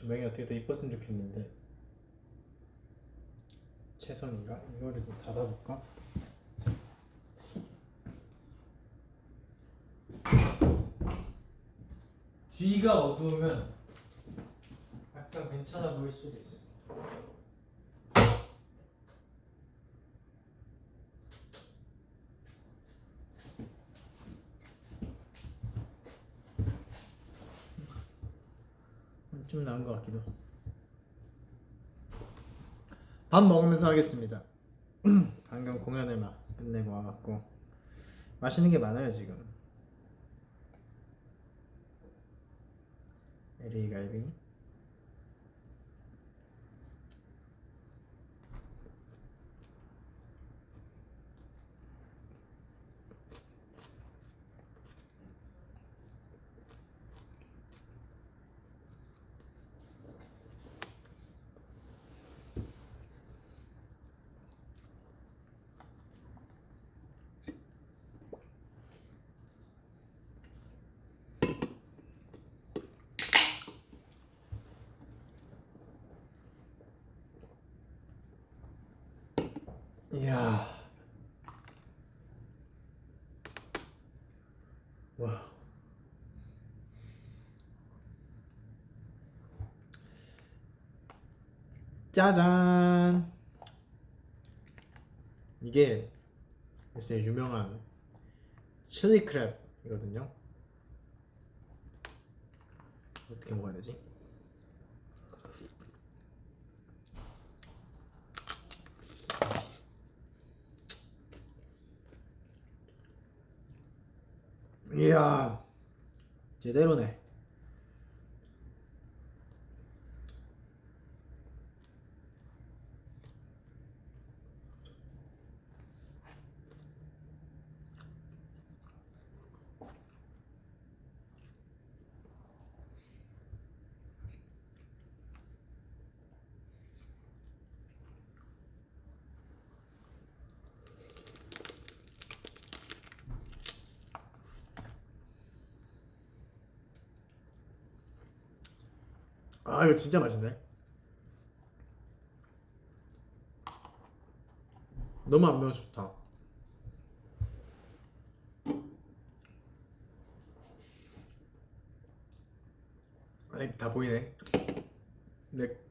조명이 어떻게 더 이뻤으면 좋겠는데. 최선인가? 이거를 좀 닫아볼까? 뒤가 어두우면 약간 괜찮아 보일 수도 있어. 좀 나은 것 같기도. 밥 먹으면서 하겠습니다. 방금 공연을 막 끝내고 와갖고 맛있는 게 많아요 지금. LA 갈비. 이야. 와. 짜잔. 이게 요새 유명한 칠리 크랩이거든요. 어떻게 먹어야 되지? 이야, 제대로네. 아, 이거 진짜 맛있네. 너무 안 매워서 좋다. 아이, 다 보이네. 근데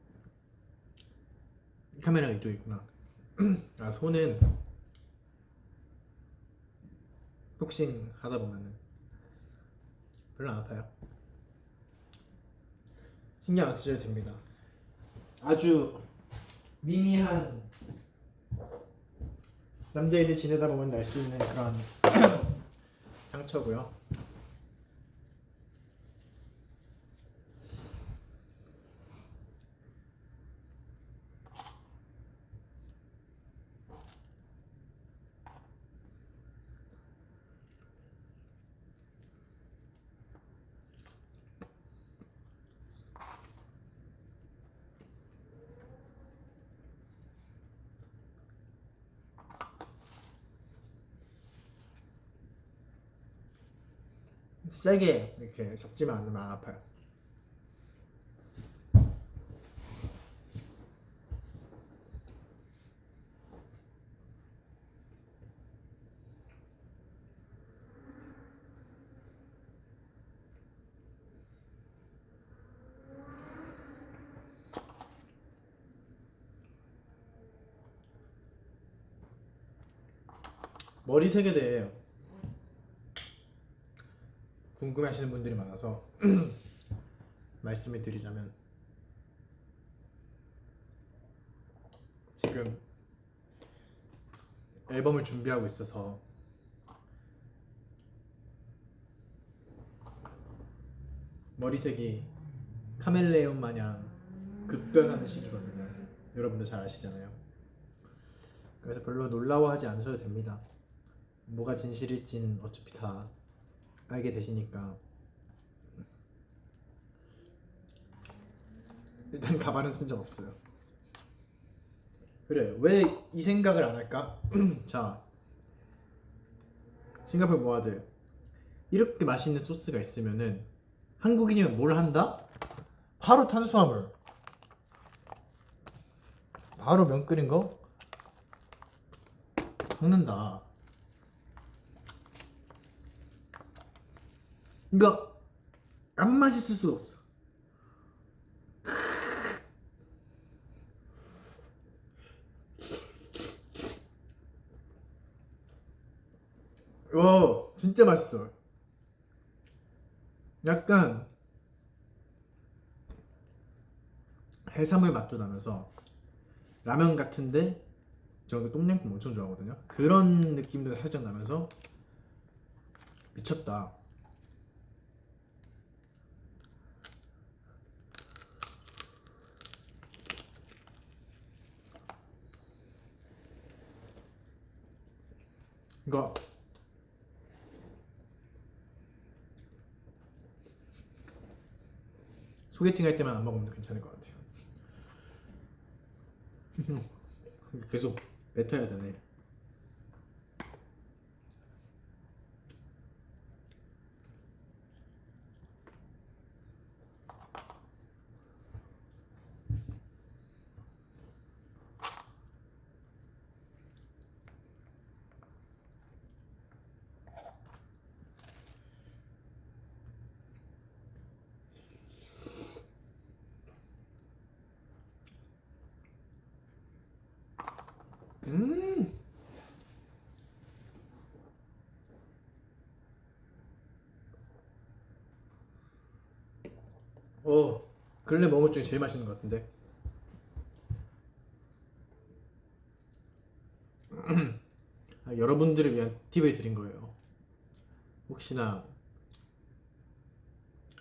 카메라가 이쪽에 있구나. 아, 손은 복싱 하다 보면은 별로 안 아파요. 신경 안 쓰셔도 됩니다. 아주 미미한 남자애들 지내다 보면 날 수 있는 그런 상처고요. 세게 이렇게 접지만 않으면 안 아파요. 머리색에 대해 궁금해하시는 분들이 많아서 말씀을 드리자면, 지금 앨범을 준비하고 있어서 머리색이 카멜레온 마냥 급변하는 시기거든요. 여러분도 잘 아시잖아요. 그래서 별로 놀라워하지 않으셔도 됩니다. 뭐가 진실일지는 어차피 다 알게 되시니까. 일단 가발은 쓴 적 없어요. 그래, 왜 이 생각을 안 할까? 자, 싱가포르 모아들, 이렇게 맛있는 소스가 있으면은 한국인이면 뭘 한다? 바로 탄수화물, 바로 면 끓인 거 섞는다. 이거 안 맛있을 수가 없어. 와 진짜 맛있어. 약간 해산물 맛도 나면서 라면 같은데 저는 똠양꿍 엄청 좋아하거든요. 그런 느낌도 살짝 나면서 미쳤다. 이거 소개팅 할 때만 안 먹으면 괜찮을 것 같아요. 계속 뱉어야 되네. 음. 근래 먹은 것 중에 제일 맛있는 것 같은데. 여러분들을 위한 팁을 드린 거예요. 혹시나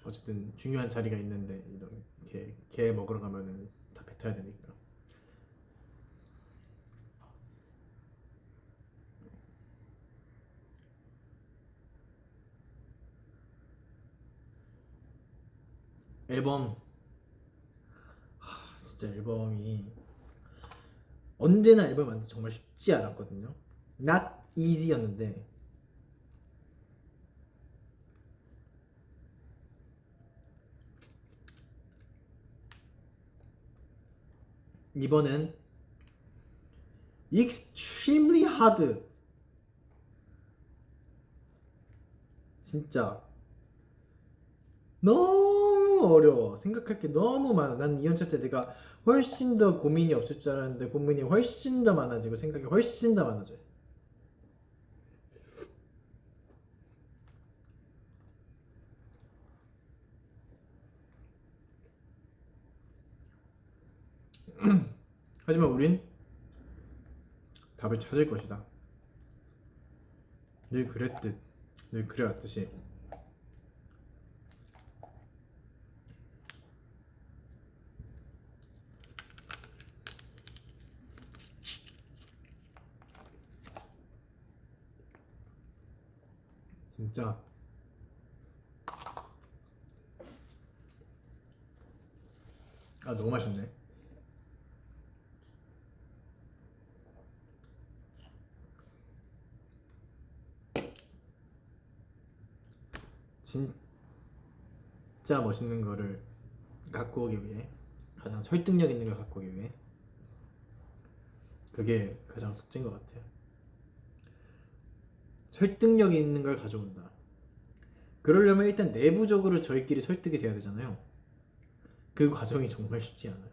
어쨌든 중요한 자리가 있는데 이렇게 게 먹으러 가면은 다 뱉어야 되니까. 앨범 진짜 앨범이 언제나 앨범 만들기 정말 쉽지 않았거든요. Not easy였는데 이번엔 extremely hard. 진짜 너무 어려워. 생각할 게 너무 많아. 난 이연차 때 내가 훨씬 더 고민이 없을 줄 알았는데 고민이 훨씬 더 많아지고 생각이 훨씬 더 많아져요. 하지만 우린 답을 찾을 것이다. 늘 그랬듯, 늘 그래왔듯이. 진짜 너무 맛있네. 진짜 멋있는 거를 갖고 오기 위해, 가장 설득력 있는 걸 갖고 오기 위해, 그게 가장 숙제인 것 같아요. 설득력 있는 걸 가져온다. 그러려면 일단 내부적으로 저희끼리 설득이 돼야 되잖아요. 그 과정이 정말 쉽지 않아요.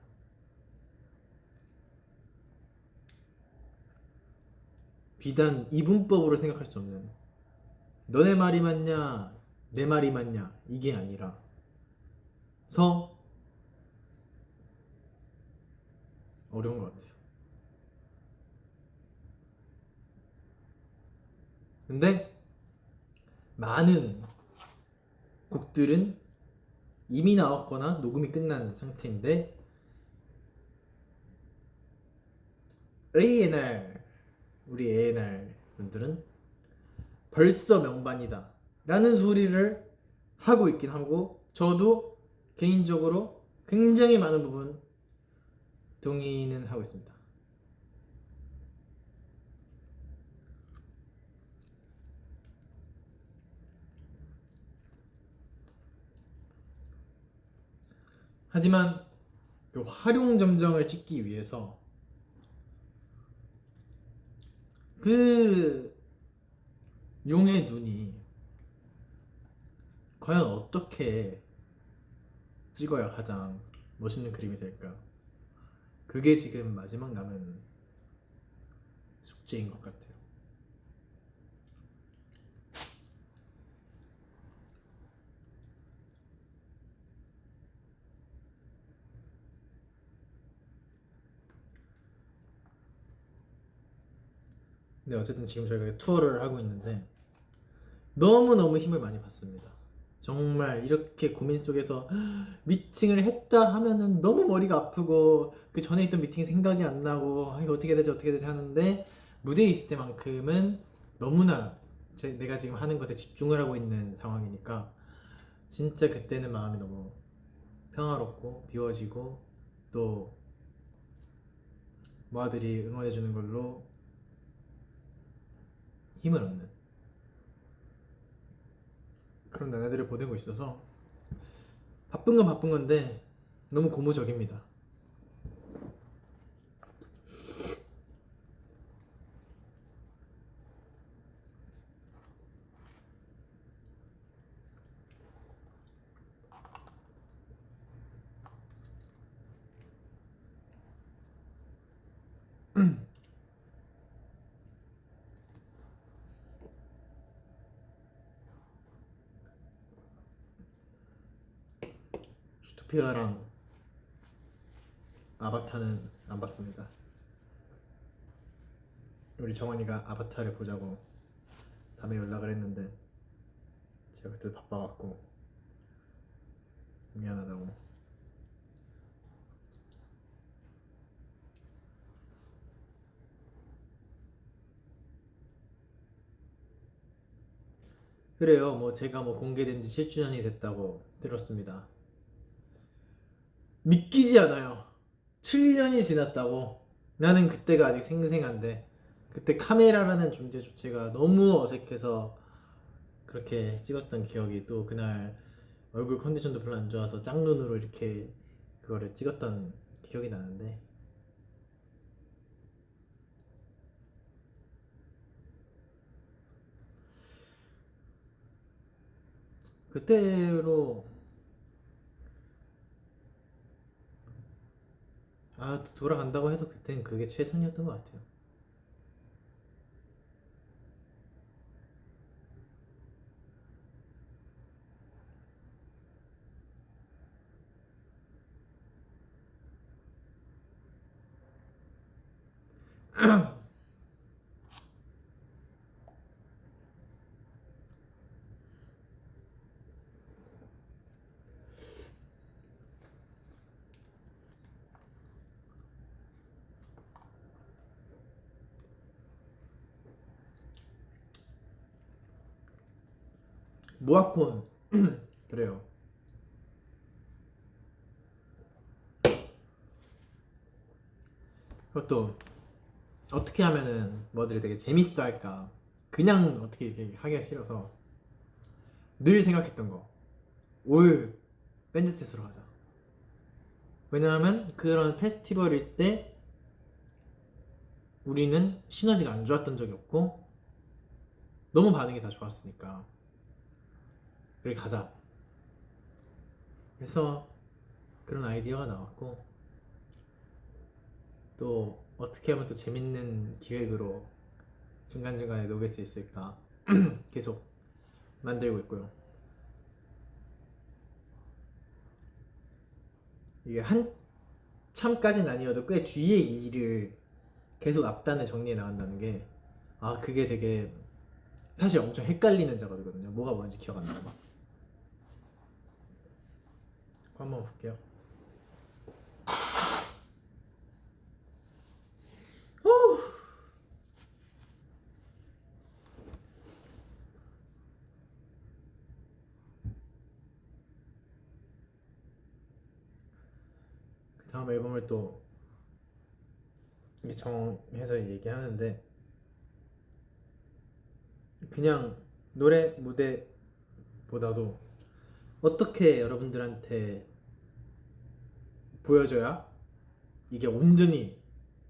비단 이분법으로 생각할 수 없는, 너네 말이 맞냐 내 말이 맞냐 이게 아니라 서 어려운 것 같아요. 근데 많은 곡들은 이미 나왔거나 녹음이 끝난 상태인데 A&R, 우리 A&R 분들은 벌써 명반이다 라는 소리를 하고 있긴 하고, 저도 개인적으로 굉장히 많은 부분 동의는 하고 있습니다. 하지만 그 활용점정을 찍기 위해서 그 용의 눈이 과연 어떻게 찍어야 가장 멋있는 그림이 될까? 그게 지금 마지막 남은 숙제인 것 같아요. 근데 어쨌든 지금 저희가 투어를 하고 있는데 너무너무 힘을 많이 받습니다. 정말 이렇게 고민 속에서 미팅을 했다 하면은 너무 머리가 아프고 그 전에 있던 미팅 생각이 안 나고 이거 어떻게 되지 하는데 무대에 있을 때만큼은 너무나 내가 지금 하는 것에 집중을 하고 있는 상황이니까 진짜 그때는 마음이 너무 평화롭고 비워지고 또 모아들이 응원해주는 걸로 힘을 얻는 그런 나날들을 보내고 있어서 바쁜 건 바쁜 건데 너무 고무적입니다. 슈토피아랑 아바타는 안 봤습니다. 우리 정원이가 아바타를 보자고 밤에 연락을 했는데 제가 그때 바빠갖고 미안하다고. 그래요. 뭐 제가 뭐 공개된 지 7주년이 됐다고 들었습니다. 믿기지 않아요. 7년이 지났다고. 나는 그때가 아직 생생한데 그때 카메라라는 존재 자체가 너무 어색해서 그렇게 찍었던 기억이 또 그날 얼굴 컨디션도 별로 안 좋아서 짝눈으로 이렇게 그거를 찍었던 기억이 나는데 그때로 돌아간다고 해도 그땐 그게 최선이었던 것 같아요. 모아콘 그래요. 그것도 어떻게 하면은 뭐들이 되게 재밌어 할까 그냥 어떻게 이렇게 하기가 싫어서 늘 생각했던 거 올 밴드셋으로 하자. 왜냐하면 그런 페스티벌일 때 우리는 시너지가 안 좋았던 적이 없고 너무 반응이 다 좋았으니까 그래 가자. 그래서 그런 아이디어가 나왔고 또 어떻게 하면 또 재밌는 기획으로 중간중간에 녹일 수 있을까 계속 만들고 있고요. 이게 한참까지는 아니어도 꽤 뒤에 일을 계속 앞단에 정리해 나간다는 게 그게 되게 사실 엄청 헷갈리는 작업이거든요. 뭐가 뭔지 기억 안 나고 막. 한번 볼게요. 그 다음 앨범을 또 정해서 얘기하는데 그냥 노래 무대보다도 어떻게 여러분들한테 보여줘야 이게 온전히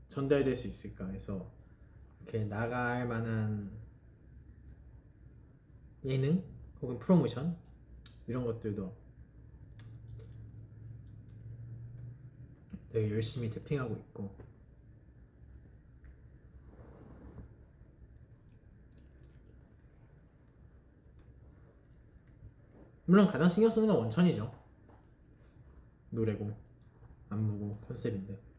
전달될 수 있을까 해서 이렇게 나갈 만한 예능 혹은 프로모션 이런 것들도 되게 열심히 태핑하고 있고, 물론 가장 신경 쓰는 건 원천이죠. 노래고 안무고 컨셉인데.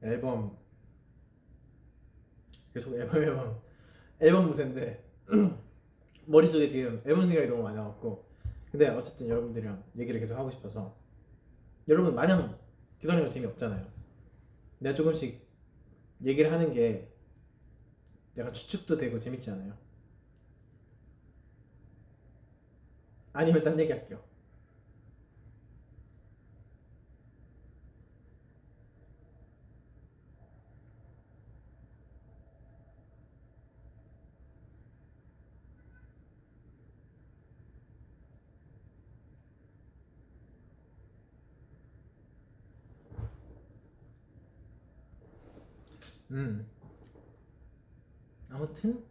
앨범 계속 앨범 무새인데 머릿속에 지금 앨범 생각이 너무 많이 나왔고, 근데 어쨌든 여러분들이랑 얘기를 계속 하고 싶어서, 여러분 마냥 기다리면 재미없잖아요. 내가 조금씩 얘기를 하는 게 약간 추측도 되고 재밌지 않아요? 아니면 딴 얘기 할게요. 아무튼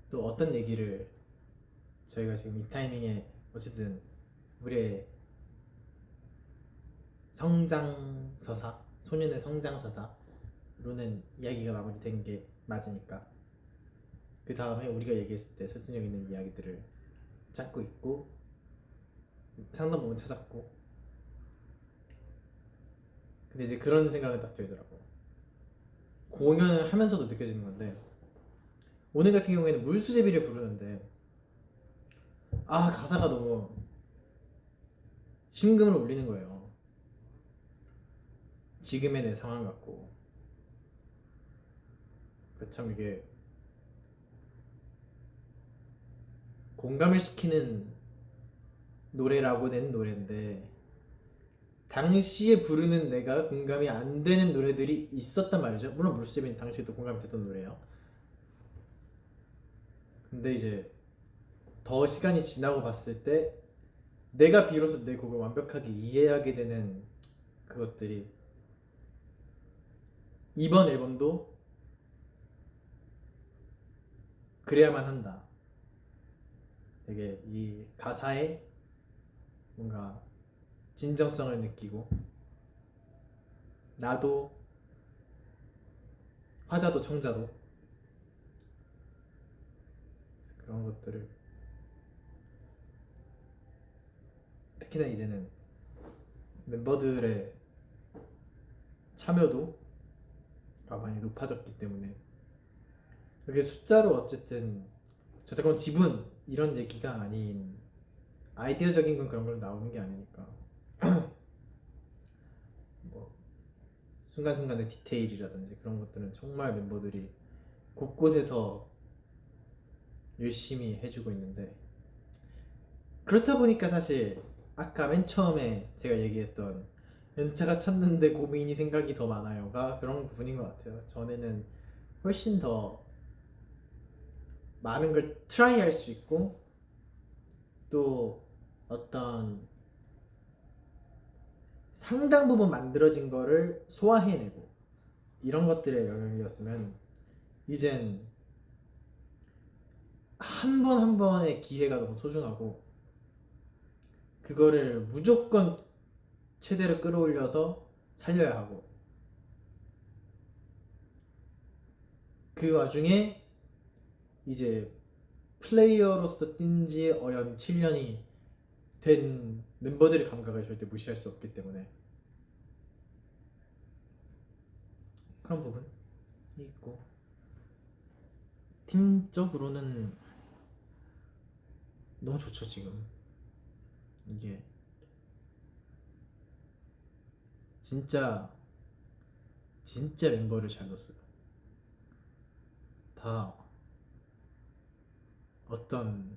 또 어떤 얘기를 저희가 지금 이 타이밍에 어쨌든 우리의 성장서사, 소년의 성장서사로는 이야기가 마무리된 게 맞으니까, 그 다음에 우리가 얘기했을 때 설득력 있는 이야기들을 찾고 있고, 상당 부분 찾았고, 근데 이제 그런 생각이 딱 들더라고. 공연을 하면서도 느껴지는 건데, 오늘 같은 경우에는 물수제비를 부르는데 가사가 너무 심금을 울리는 거예요. 지금의 내 상황 같고. 참 이게 공감을 시키는 노래라고 낸 노래인데, 당시에 부르는 내가 공감이 안 되는 노래들이 있었단 말이죠. 물론 물수제비는 당시에도 공감이 됐던 노래예요. 근데 이제 더 시간이 지나고 봤을 때 내가 비로소 내 곡을 완벽하게 이해하게 되는 그것들이 이번 앨범도 그래야만 한다. 되게 이 가사에 뭔가 진정성을 느끼고, 나도 화자도 청자도 그런 것들을, 특히나 이제는 멤버들의 참여도가 많이 높아졌기 때문에, 그게 숫자로 어쨌든 저작권 지분 이런 얘기가 아닌, 아이디어적인 건 그런 걸로 나오는 게 아니니까 뭐 순간순간의 디테일이라든지 그런 것들은 정말 멤버들이 곳곳에서 열심히 해주고 있는데, 그렇다 보니까 사실 아까 맨 처음에 제가 얘기했던 연차가 찼는데 고민이 생각이 더 많아요가 그런 부분인 것 같아요. 전에는 훨씬 더 많은 걸 트라이 할 수 있고, 또 어떤 상당 부분 만들어진 거를 소화해내고 이런 것들의 영역이었으면, 이젠 한 번 한 번의 기회가 너무 소중하고, 그거를 무조건 최대로 끌어올려서 살려야 하고, 그 와중에 이제 플레이어로서 뛴지 어연 7년이 된 멤버들의 감각을 절대 무시할 수 없기 때문에, 그런 부분이 있고, 팀적으로는 너무 좋죠. 지금 이게 진짜 진짜 멤버를 잘 뒀어요. 다 어떤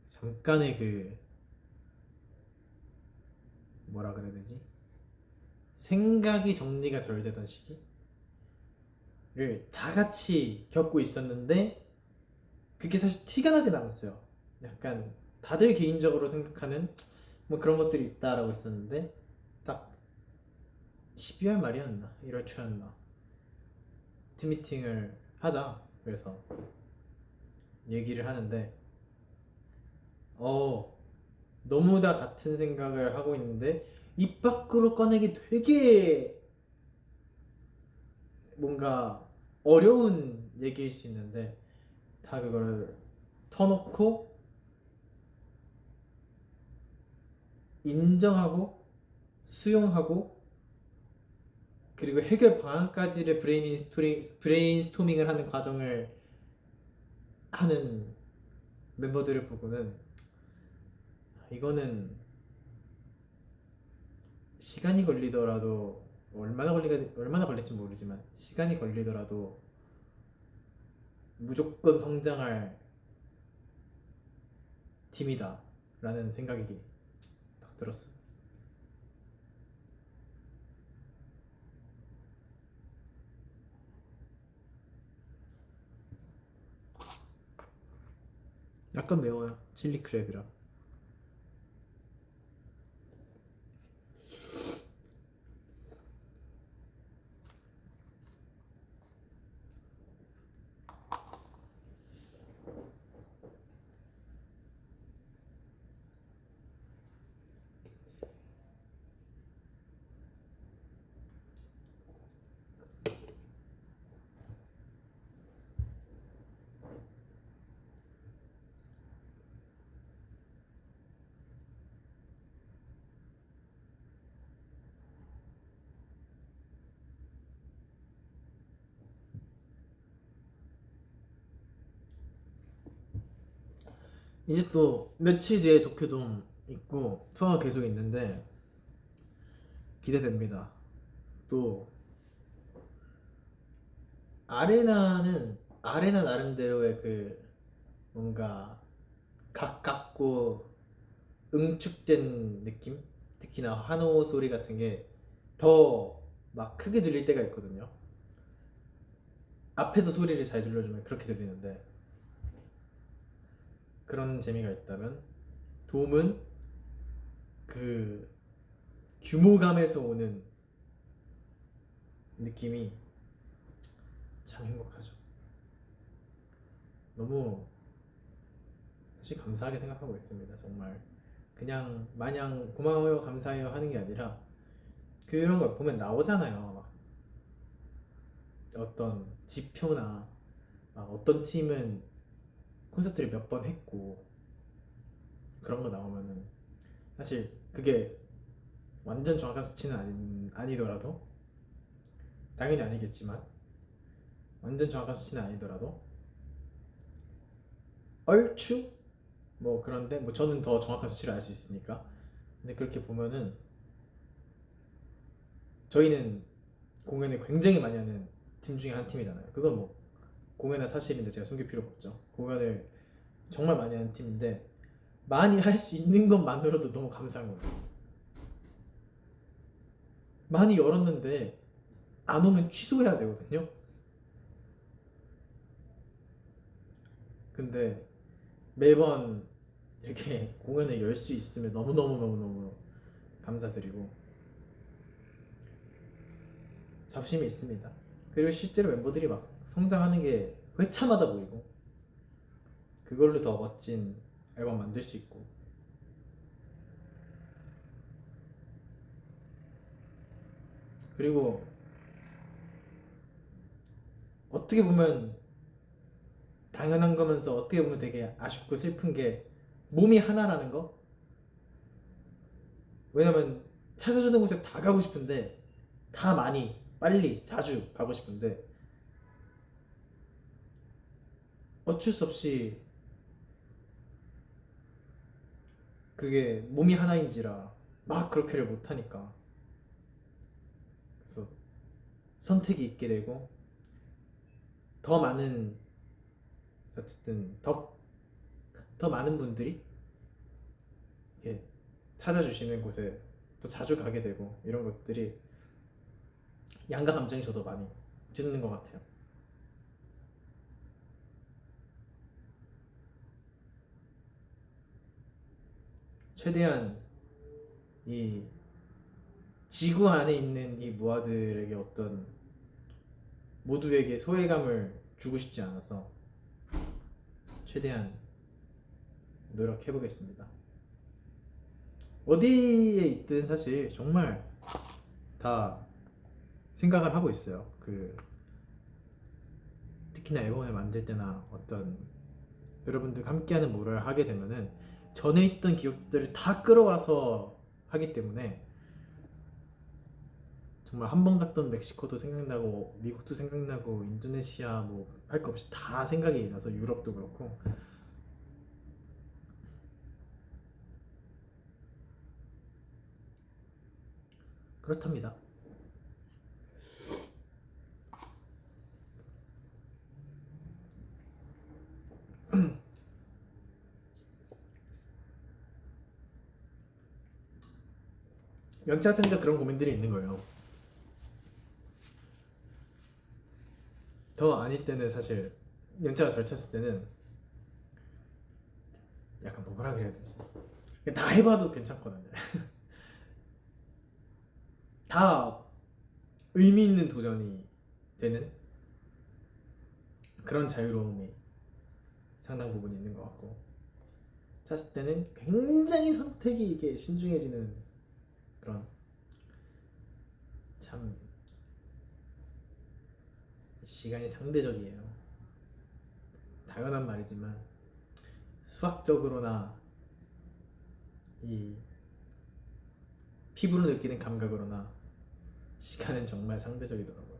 잠깐의 그 뭐라 그래야 되지? 생각이 정리가 덜 되던 시기를 다 같이 겪고 있었는데 그게 사실 티가 나진 않았어요. 약간 다들 개인적으로 생각하는 뭐 그런 것들이 있다라고 했었는데 딱 12월 말이었나 1월 초였나 팀 미팅을 하자. 그래서 얘기를 하는데 너무 다 같은 생각을 하고 있는데 입 밖으로 꺼내기 되게 뭔가 어려운 얘기일 수 있는데 다 그걸 터놓고 인정하고 수용하고 그리고 해결 방안까지를 브레인스토밍을 하는 과정을 하는 멤버들을 보고는 이거는 시간이 걸리더라도 얼마나 걸릴지 모르지만 시간이 걸리더라도 무조건 성장할 팀이다 라는 생각이 딱 들었어요. 약간 매워요. 칠리 크랩이라. 이제 또 며칠 뒤에 도쿄돔 있고 투어가 계속 있는데 기대됩니다. 또 아레나는 아레나 나름대로의 그 뭔가 가깝고 응축된 느낌? 특히나 환호 소리 같은 게 더 막 크게 들릴 때가 있거든요. 앞에서 소리를 잘 질러주면 그렇게 들리는데 그런 재미가 있다면 돔은 그 규모감에서 오는 느낌이 참 행복하죠. 너무 사실 감사하게 생각하고 있습니다. 정말 그냥 마냥 고마워요 감사해요 하는 게 아니라 그런 거 보면 나오잖아요. 막 어떤 지표나 어떤 팀은 콘서트를 몇 번 했고 그런 거 나오면은 사실 그게 완전 정확한 수치는 아니더라도 당연히 아니겠지만 완전 정확한 수치는 아니더라도 얼추 뭐 그런데 뭐 저는 더 정확한 수치를 알 수 있으니까 근데 그렇게 보면은 저희는 공연을 굉장히 많이 하는 팀 중에 한 팀이잖아요. 그건 뭐 공연은 사실인데 제가 숨길 필요가 없죠. 공연을 정말 많이 하는 팀인데 많이 할 수 있는 것만으로도 너무 감사한 거예요. 많이 열었는데 안 오면 취소해야 되거든요. 근데 매번 이렇게 공연을 열 수 있으면 너무너무너무너무 감사드리고 자부심이 있습니다. 그리고 실제로 멤버들이 막 성장하는 게 회차마다 보이고 그걸로 더 멋진 앨범 만들 수 있고 그리고 어떻게 보면 당연한 거면서 어떻게 보면 되게 아쉽고 슬픈 게 몸이 하나라는 거. 왜냐면 찾아주는 곳에 다 가고 싶은데 다 많이 빨리 자주 가고 싶은데 어쩔 수 없이 그게 몸이 하나인지라 막 그렇게를 못하니까 그래서 선택이 있게 되고 더 많은 어쨌든 더 많은 분들이 이렇게 찾아주시는 곳에 또 자주 가게 되고 이런 것들이 양가 감정이 저도 많이 드는 것 같아요. 최대한 이 지구 안에 있는 이 모아들에게 어떤 모두에게 소외감을 주고 싶지 않아서 최대한 노력해 보겠습니다. 어디에 있든 사실 정말 다 생각을 하고 있어요. 특히나 앨범을 만들 때나 어떤 여러분들과 함께하는 뭐를 하게 되면은 전에 있던 기억들을 다 끌어와서 하기 때문에 정말 한 번 갔던 멕시코도 생각나고 미국도 생각나고 인도네시아 뭐 할 거 없이 다 생각이 나서 유럽도 그렇고 그렇답니다. 연차 차니까 그런 고민들이 있는 거예요. 더 아닐 때는 사실 연차가 덜 찼을 때는 약간 뭐라 그래야 되지? 다 해봐도 괜찮거든요. 다 의미 있는 도전이 되는 그런 자유로움이 상당 부분 있는 것 같고 찼을 때는 굉장히 선택이 이게 신중해지는 그런 참 시간이 상대적이에요. 당연한 말이지만 수학적으로나 이 피부로 느끼는 감각으로나 시간은 정말 상대적이더라고요.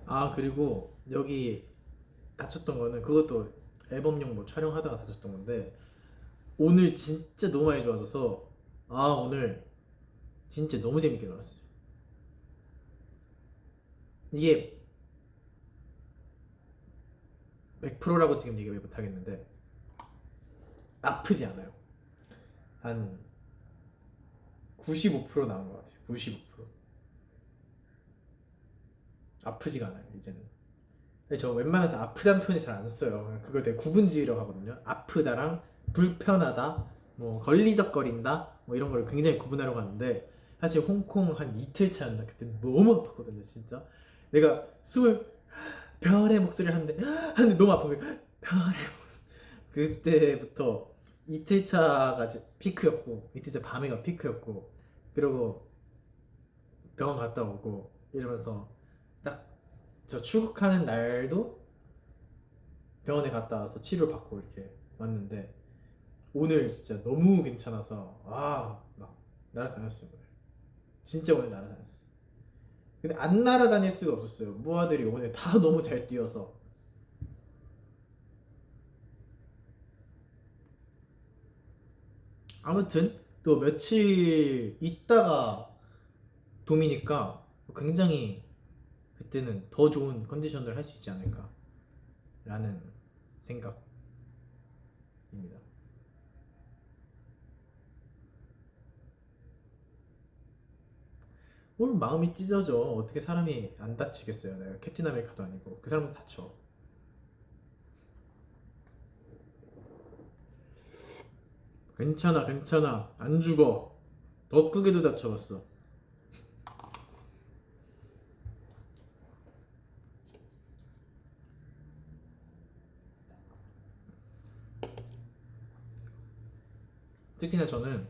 아 그리고 여기 다쳤던 거는 그것도 앨범용 뭐 촬영하다가 다쳤던 건데 오늘 진짜 너무 많이 좋아져서 아 오늘 진짜 너무 재밌게 놀았어요. 이게 100%라고 지금 얘기 못하겠는데 아프지 않아요. 한 95% 나온 것 같아요. 95% 아프지가 않아요 이제는. 저 웬만해서 아프다는 표현이 잘 안 써요. 그걸 되게 구분지으려고 하거든요. 아프다랑 불편하다, 뭐 걸리적거린다, 뭐 이런 걸 굉장히 구분하려고 하는데 사실 홍콩 한 이틀 차였나 그때 너무 아팠거든요, 진짜. 내가 숨을 별의 목소리를 하는데 너무 아픈 거예요. 별의 목소리. 그때부터 이틀 차가 피크였고 이틀 차 밤에가 피크였고 그리고 병원 갔다 오고 이러면서 딱 저 출국하는 날도 병원에 갔다 와서 치료를 받고 이렇게 왔는데 오늘 진짜 너무 괜찮아서 막 날아다녔어요. 오늘 진짜 오늘 날아다녔어. 근데 안 날아다닐 수가 없었어요. 모아들이 오늘 다 너무 잘 뛰어서. 아무튼 또 며칠 있다가 돔이니까 굉장히 그때는 더 좋은 컨디션을 할 수 있지 않을까라는 생각입니다. 오늘 마음이 찢어져. 어떻게 사람이 안 다치겠어요. 내가 캡틴 아메리카도 아니고 그 사람도 다쳐. 괜찮아 괜찮아 안 죽어. 더 크게도 다쳐봤어. 특히나 저는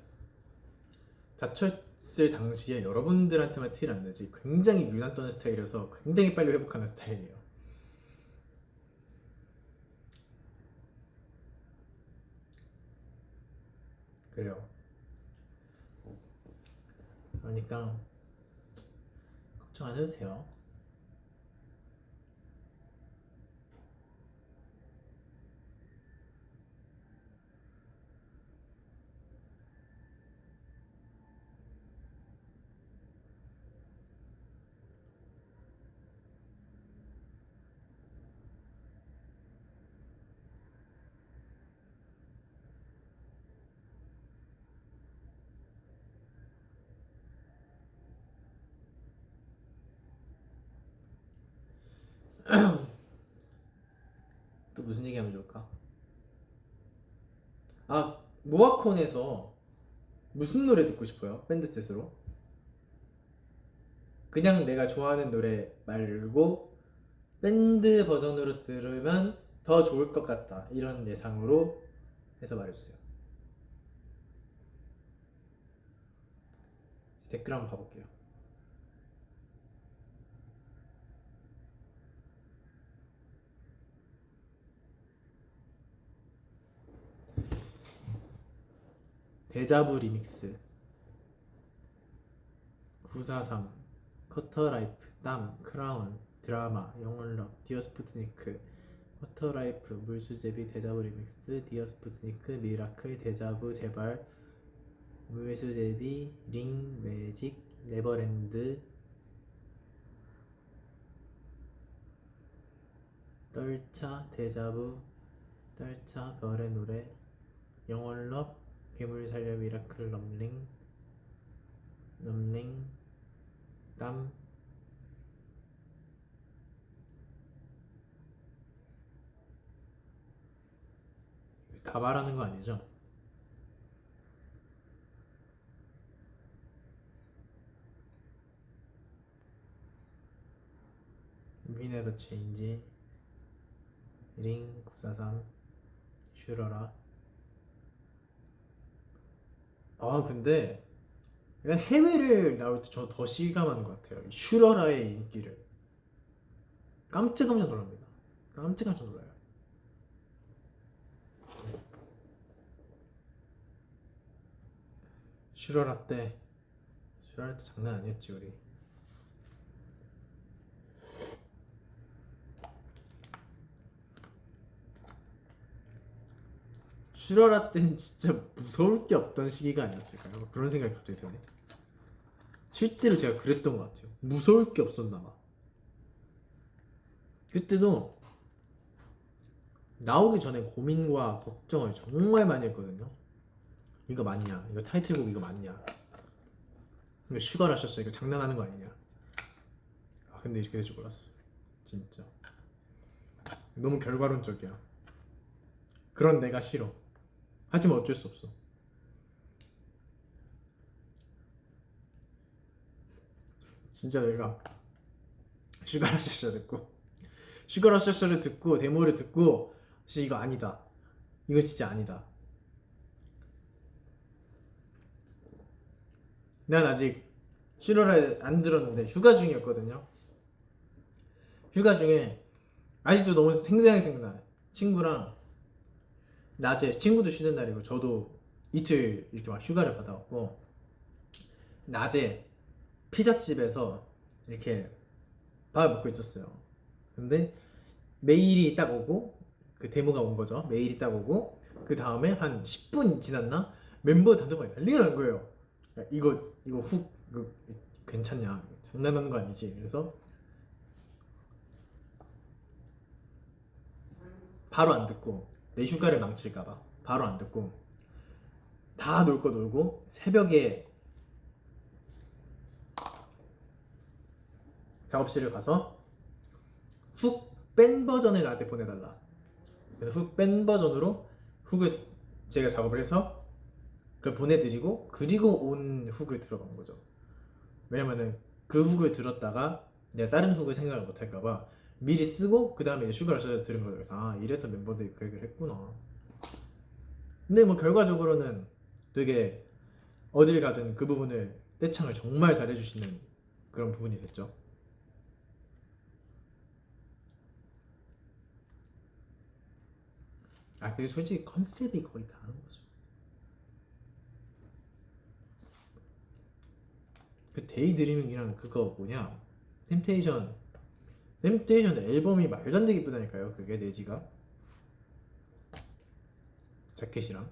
다쳤을 당시에 여러분들한테만 티를 안 내지 굉장히 유난 떠는 스타일이어서 굉장히 빨리 회복하는 스타일이에요. 그래요. 그러니까 걱정 안 해도 돼요. 또 무슨 얘기하면 좋을까? 아, 모아콘에서 무슨 노래 듣고 싶어요? 밴드 셋으로? 그냥 내가 좋아하는 노래 말고 밴드 버전으로 들으면 더 좋을 것 같다 이런 예상으로 해서 말해주세요. 댓글 한번 봐볼게요. 데자부 리믹스 943 커터라이프 땀 크라운 드라마 영혼럽 디어 스푸트니크 커터라이프 물수제비 데자부 리믹스 디어 스푸트니크 미라클 데자부 제발 물수제비 링 매직 네버랜드 떨차 데자부 떨차 별의 노래 영혼럽 괴물 살려 미라클 럼링 럼링 땀 다 말하는 거 아니죠? We never change 링 943 슈러라. 아 근데 약간 해외를 나올 때 저 더 실감하는 것 같아요. 이 슈러라의 인기를 깜짝깜짝 놀랍니다. 깜짝깜짝 놀라요. 슈러라 때 장난 아니었지 우리. 슈러라 때는 진짜 무서울 게 없던 시기가 아니었을까요? 그런 생각이 갑자기 드네. 실제로 제가 그랬던 것 같아요. 무서울 게 없었나 봐. 그때도 나오기 전에 고민과 걱정을 정말 많이 했거든요. 이거 맞냐? 이거 타이틀곡 이거 맞냐? 이거 슈가라셨어? 이거 장난하는 거 아니냐? 아 근데 이렇게 될 줄 몰랐어. 진짜 너무 결과론적이야. 그런 내가 싫어. 하지만 어쩔 수 없어. 진짜 내가 슈가라셔서 듣고 슈가라셔서를 듣고 데모를 듣고 진짜 이거 아니다. 이거 진짜 아니다. 난 아직 슈러를 안 들었는데 휴가 중이었거든요. 휴가 중에 아직도 너무 생생하게 생각나요. 친구랑 낮에 친구도 쉬는 날이고 저도 이틀 이렇게 막 휴가를 받아왔고 낮에 피자집에서 이렇게 밥을 먹고 있었어요. 근데 메일이 딱 오고 그 데모가 온 거죠. 메일이 딱 오고 그 다음에 한 10분 지났나 멤버 단톡방에 난리가 난 거예요. 야, 이거 이거 괜찮냐? 장난하는 거 아니지? 그래서 바로 안 듣고 내 휴가를 망칠까봐 바로 안 듣고 다 놀 거 놀고 새벽에 작업실을 가서 훅 뺀 버전을 나한테 보내달라. 그래서 훅 뺀 버전으로 훅을 제가 작업을 해서 그걸 보내드리고 그리고 온 훅을 들어간 거죠. 왜냐면은 그 훅을 들었다가 내가 다른 훅을 생각을 못할까봐 미리 쓰고 그 다음에 슈가를 써서 들은 거예요. 그래서 아 이래서 멤버들이 그 얘기를 했구나. 근데 뭐 결과적으로는 되게 어딜 가든 그 부분을 떼창을 정말 잘해주시는 그런 부분이 됐죠. 그리고 솔직히 컨셉이 거의 다른 거죠. 그 데이드리밍이랑 그거 뭐냐, 템테이션 앨범이 말도 안 되게 이쁘다니까요. 그게 내지가 자켓이랑.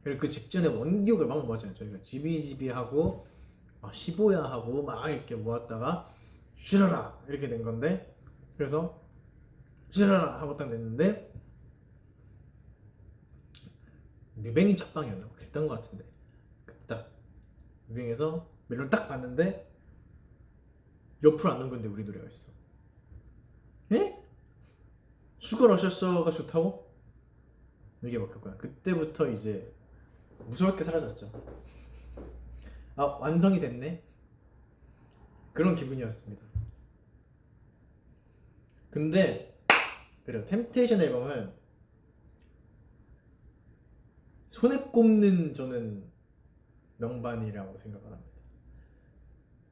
그리고 그 직전에 원기옥을 막 모았잖아요. 저희가 지비지비하고 15야 하고 막 이렇게 모았다가 슈라라 이렇게 된 건데, 그래서 슈라라 하고 딱 냈는데 뮤뱅이 첫 방이었나 그랬던 것 같은데, 딱 뮤뱅에서 멜론 딱 봤는데 옆으로 안 넘겼는데 우리 노래가 있어. 에? 슈거러셔서가 좋다고? 이게 먹혔구나. 그때부터 이제 무서울게 사라졌죠. 완성이 됐네? 그런 기분이었습니다. 근데 그래요, 템테이션 앨범은 손에 꼽는 저는 명반이라고 생각을 합니다.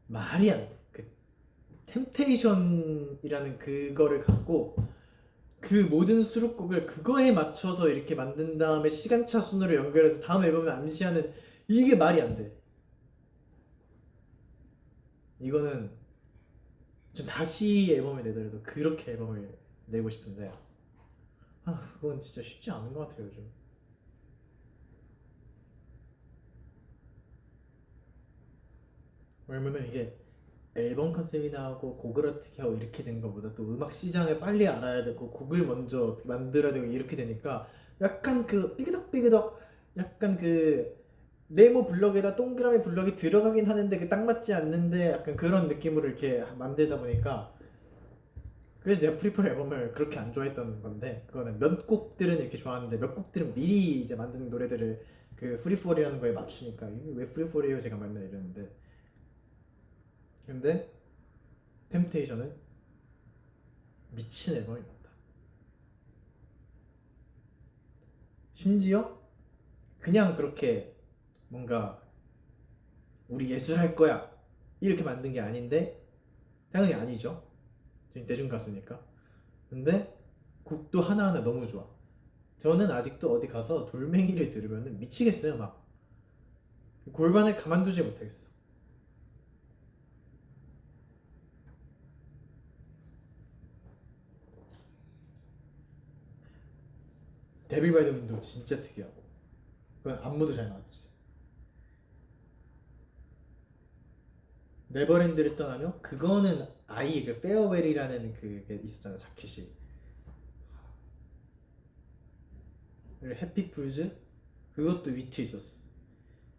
말이 안 돼. 그 템테이션이라는 그거를 갖고 그 모든 수록곡을 그거에 맞춰서 이렇게 만든 다음에 시간차 순으로 연결해서 다음 앨범을 암시하는, 이게 말이 안 돼. 이거는 전 다시 앨범을 내더라도 그렇게 앨범을 내고 싶은데 그건 진짜 쉽지 않은 것 같아요 요즘. 왜냐면 이게 앨범 컨셉이 나오고 곡을 어떻게 하고 이렇게 된 것보다 또 음악 시장을 빨리 알아야 되고 곡을 먼저 어떻게 만들어야 되고 이렇게 되니까 약간 그 삐그덕삐그덕, 약간 그 네모 블럭에다 동그라미 블럭이 들어가긴 하는데 그 딱 맞지 않는데 약간 그런 느낌으로 이렇게 만들다 보니까, 그래서 제가 프리폴 앨범을 그렇게 안 좋아했던 건데, 그거는 몇 곡들은 이렇게 좋아하는데 몇 곡들은 미리 이제 만든 노래들을 그 프리폴이라는 거에 맞추니까 이게 왜 프리폴이에요 제가 맨날 이랬는데, 근데 템테이션은 미친 앨범이 맞다. 심지어 그냥 그렇게 뭔가 우리 예술할 거야 이렇게 만든 게 아닌데, 당연히 아니죠. 지금 대중 가수니까. 근데 곡도 하나하나 너무 좋아. 저는 아직도 어디 가서 돌멩이를 들으면 미치겠어요. 막 골반을 가만두지 못하겠어. 데빌 바이 더 윈도우 진짜 특이하고, 그건 안무도 잘 나왔지. 네버랜드를 떠나며 그거는 아이 그 페어웰이라는 그게 있었잖아 자켓이. 그리고 해피풀즈 그것도 위트 있었어.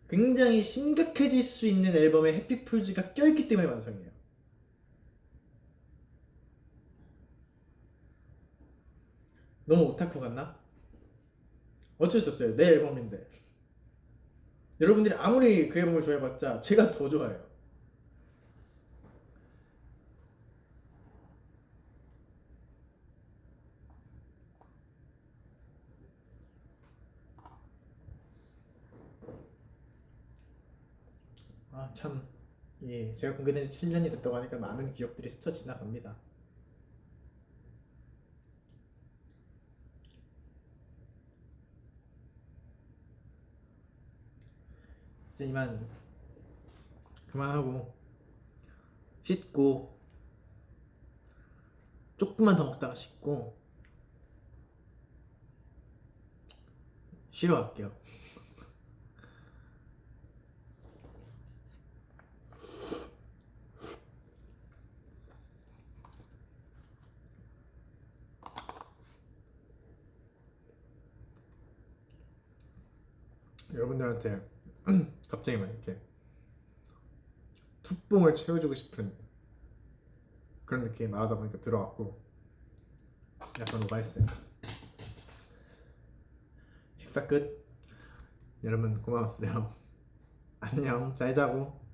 굉장히 심각해질 수 있는 앨범에 해피풀즈가 껴있기 때문에 완성이에요. 너무 오타쿠 같나? 어쩔 수 없어요. 내 앨범인데. 여러분들이 아무리 그 앨범을 좋아해봤자 제가 더 좋아해요. 참, 예, 제가 공개된 지 7년이 됐다고 하니까 많은 기억들이 스쳐 지나갑니다. 이제 이만 그만하고 씻고 조금만 더 먹다가 씻고 쉬러 갈게요. 여러분들한테 갑자기 막 이렇게 툭봉을 채워주고 싶은 그런 느낌이 말하다 보니까 들어왔고 약간 오바했어요. 식사 끝. 여러분 고마웠어요. 안녕, 잘 자고.